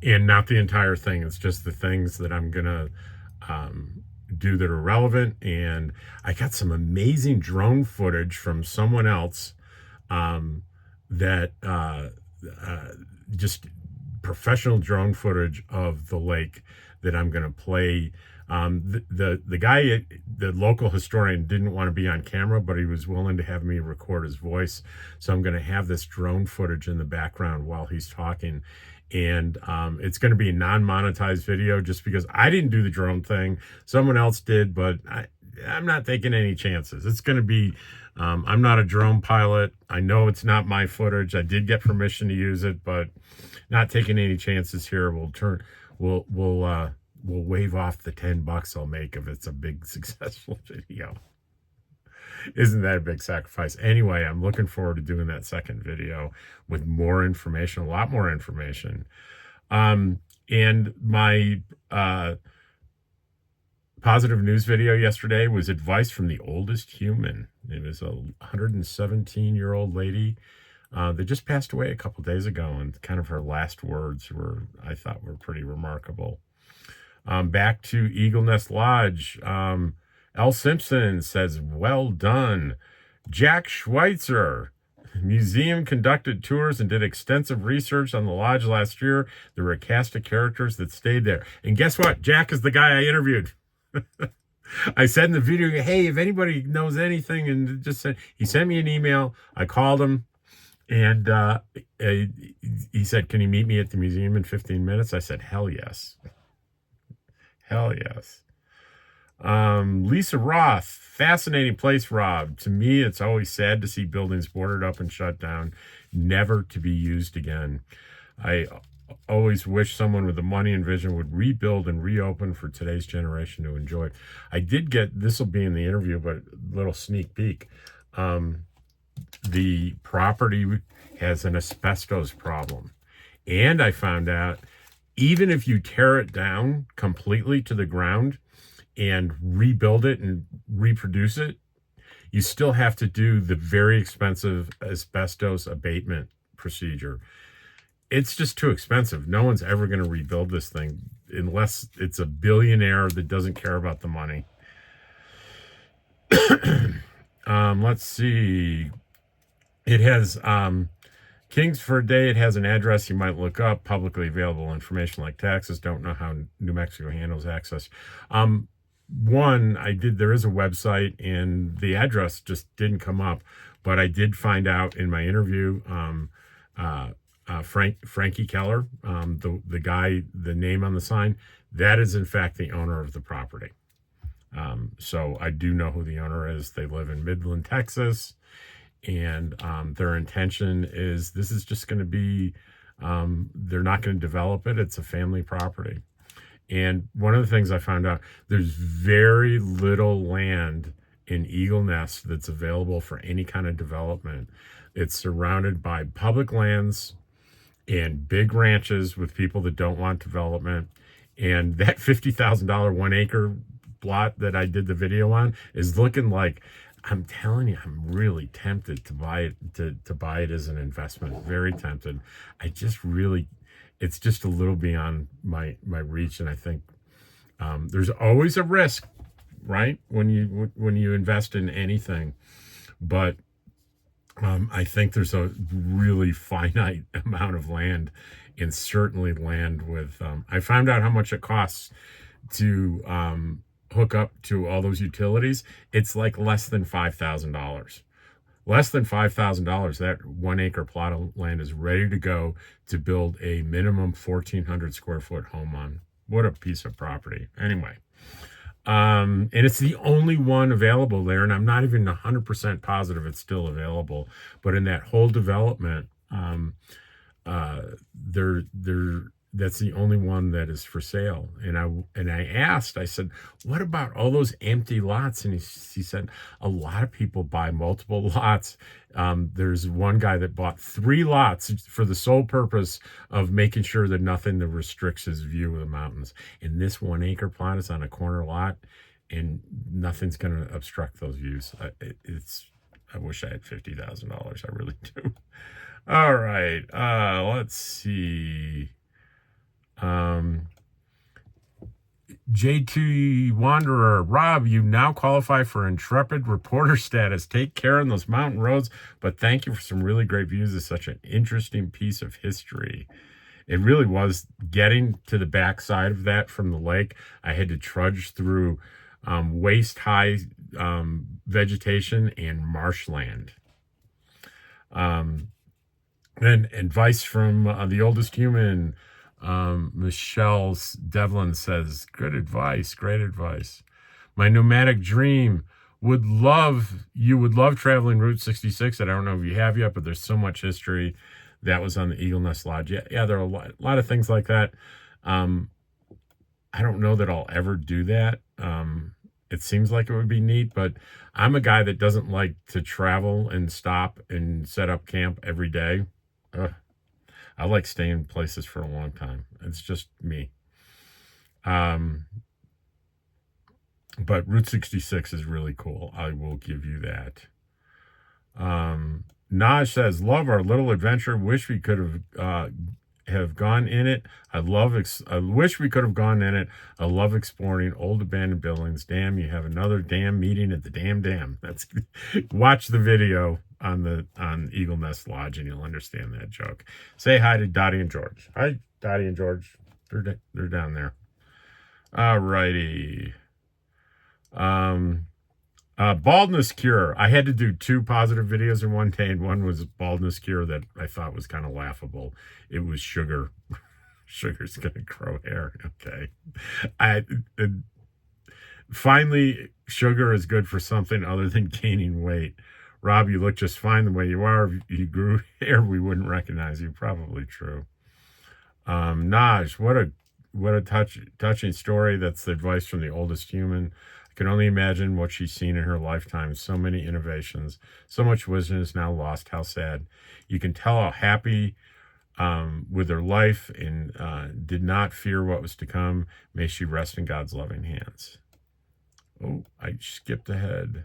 and not the entire thing. It's just the things that I'm gonna do that are relevant. And I got some amazing drone footage from someone else, um, that uh, just professional drone footage of the lake that I'm going to play. The guy, the local historian, didn't want to be on camera, but he was willing to have me record his voice. So I'm going to have this drone footage in the background while he's talking. And it's going to be a non-monetized video just because I didn't do the drone thing. Someone else did, but I'm not taking any chances. It's going to be, I'm not a drone pilot. I know it's not my footage. I did get permission to use it, but not taking any chances here. We'll waive off the $10 I'll make if it's a big successful video. Isn't that a big sacrifice? Anyway, I'm looking forward to doing that second video with more information, a lot more information. And my positive news video yesterday was advice from the oldest human. It was a 117-year-old lady that just passed away a couple days ago, and kind of her last words I thought were pretty remarkable. Back to Eagle Nest Lodge. L. Simpson says, well done. Jack Schweitzer. Museum conducted tours and did extensive research on the lodge last year. There were a cast of characters that stayed there. And guess what? Jack is the guy I interviewed. I said in the video, hey, if anybody knows anything, and just said, he sent me an email. I called him, and he said, can you meet me at the museum in 15 minutes? I said, hell yes. Hell yes. Lisa Roth, fascinating place, Rob. To me, it's always sad to see buildings boarded up and shut down, never to be used again. I always wish someone with the money and vision would rebuild and reopen for today's generation to enjoy. I did get, this will be in the interview, but a little sneak peek. The property has an asbestos problem. And I found out, even if you tear it down completely to the ground and rebuild it and reproduce it, you still have to do the very expensive asbestos abatement procedure. It's just too expensive. No one's ever going to rebuild this thing unless it's a billionaire that doesn't care about the money. Let's see. It has Kings for a Day. It has an address you might look up. Publicly available information like taxes. Don't know how New Mexico handles access. There is a website, and the address just didn't come up, but I did find out in my interview, Frankie Keller, the guy, the name on the sign, that is in fact the owner of the property. So I do know who the owner is. They live in Midland, Texas, and their intention is this is just going to be, they're not going to develop it. It's a family property. And one of the things I found out, there's very little land in Eagle Nest that's available for any kind of development. It's surrounded by public lands and big ranches with people that don't want development. And that $50,000 1 acre plot that I did the video on is looking like, I'm telling you, I'm really tempted to buy it, to buy it as an investment. Very tempted. It's just a little beyond my reach. And I think there's always a risk, right? When you invest in anything, but I think there's a really finite amount of land, and certainly land with, I found out how much it costs to hook up to all those utilities. It's like less than $5,000. Less than $5,000, that 1 acre plot of land is ready to go to build a minimum 1,400 square foot home on. What a piece of property. Anyway, and it's the only one available there, and I'm not even 100% positive it's still available. But in that whole development, that's the only one that is for sale. And I asked, I said, what about all those empty lots? And he said, a lot of people buy multiple lots. There's one guy that bought 3 lots for the sole purpose of making sure that nothing that restricts his view of the mountains. And this 1 acre plot is on a corner lot, and nothing's going to obstruct those views. I wish I had $50,000. I really do. All right. Let's see. JT Wanderer, Rob, you now qualify for intrepid reporter status. Take care on those mountain roads, but thank you for some really great views of such an interesting piece of history. It really was. Getting to the backside of that from the lake, I had to trudge through waist-high vegetation and marshland. Then advice from the oldest human, Michelle Devlin says, good advice, great advice. My nomadic dream would love traveling Route 66. I don't know if you have yet, but there's so much history. That was on the Eagle Nest Lodge. Yeah, there are a lot of things like that. I don't know that I'll ever do that. It seems like it would be neat, but I'm a guy that doesn't like to travel and stop and set up camp every day. I like staying places for a long time. It's just me. But Route 66 is really cool. I will give you that. Naj says, love our little adventure. Wish we could have gone in it. I wish we could have gone in it. I love exploring old abandoned buildings. Damn, you have another damn meeting at the dam. That's watch the video on Eagle Nest Lodge and you'll understand that joke. Say hi to Dottie and George. Hi, Dottie and George. They're down there. All righty. Baldness cure. I had to do 2 positive videos in one day, and one was baldness cure that I thought was kind of laughable. It was sugar. Sugar's gonna grow hair. Okay. Finally, sugar is good for something other than gaining weight. Rob, you look just fine the way you are. If you grew hair, we wouldn't recognize you. Probably true. Naj, what a touching story. That's the advice from the oldest human. I can only imagine what she's seen in her lifetime. So many innovations, so much wisdom is now lost. How sad. You can tell how happy with her life and did not fear what was to come. May she rest in God's loving hands. Oh, I skipped ahead.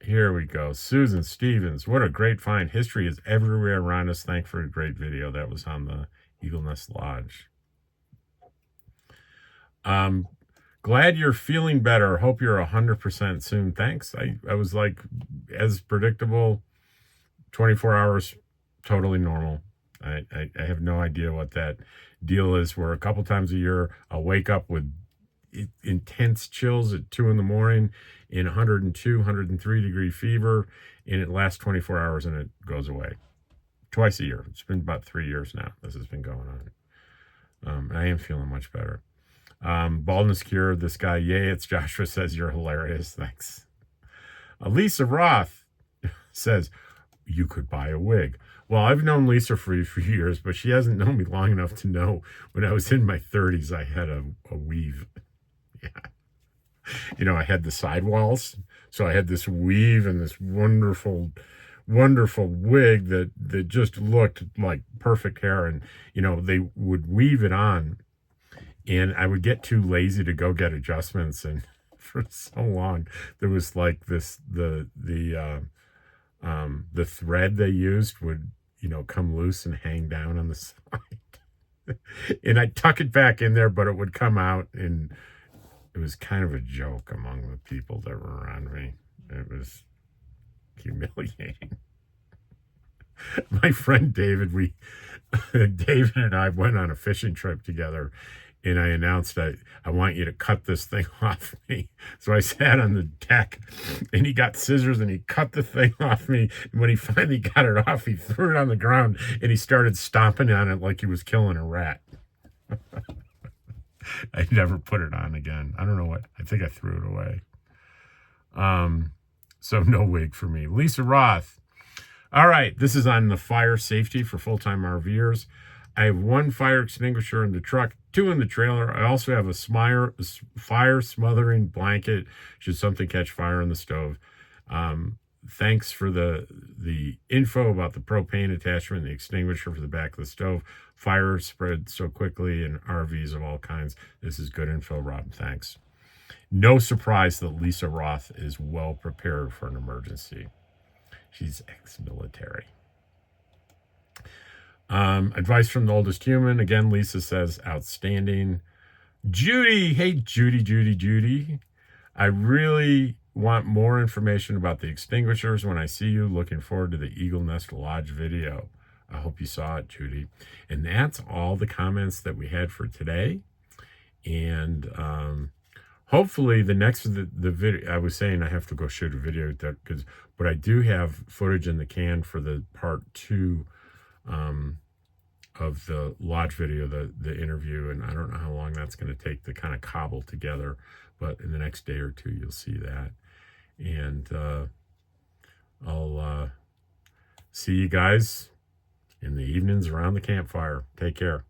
Here we go. Susan Stevens, what a great find. History is everywhere around us. Thanks for a great video. That was on the Eagle Nest Lodge. Glad you're feeling better. Hope you're 100% soon. Thanks. I was like, as predictable, 24 hours, totally normal. I have no idea what that deal is, where a couple times a year I'll wake up with intense chills at 2 a.m. in 102, 103 degree fever, and it lasts 24 hours and it goes away. Twice a year. It's been about 3 years now this has been going on. I am feeling much better. Baldness cure, this guy, yay, it's Joshua, says you're hilarious. Thanks. Lisa Roth says, you could buy a wig. Well, I've known Lisa for a few years, but she hasn't known me long enough to know when I was in my 30s, I had a weave. Yeah. I had the sidewalls. So I had this weave and this wonderful wig that just looked like perfect hair. And, they would weave it on. And I would get too lazy to go get adjustments. And for so long, there was like this, the thread they used would, come loose and hang down on the side. And I'd tuck it back in there, but it would come out, and it was kind of a joke among the people that were around me. It was humiliating. My friend David, David and I went on a fishing trip together, and I announced, I want you to cut this thing off me. So I sat on the deck, and he got scissors, and he cut the thing off me. And when he finally got it off, he threw it on the ground, and he started stomping on it like he was killing a rat. I never put it on again. I don't know what. I think I threw it away. So no wig for me. Lisa Roth. All right, this is on the fire safety for full-time RVers. I have 1 fire extinguisher in the truck, 2 in the trailer. I also have a fire smothering blanket should something catch fire on the stove. Thanks for the info about the propane attachment and the extinguisher for the back of the stove. Fire spread so quickly in RVs of all kinds. This is good info, Rob. Thanks. No surprise that Lisa Roth is well prepared for an emergency. She's ex-military. Advice from the oldest human. Again, Lisa says, outstanding. Judy, hey, Judy. I really want more information about the extinguishers when I see you. Looking forward to the Eagle Nest Lodge video. I hope you saw it, Judy. And that's all the comments that we had for today. And hopefully the next the video, I was saying I have to go shoot a video because, but I do have footage in the can for the part 2 of the lodge video, the interview, and I don't know how long that's going to take to kind of cobble together, but in the next day or two you'll see that. And I'll see you guys in the evenings around the campfire. Take care.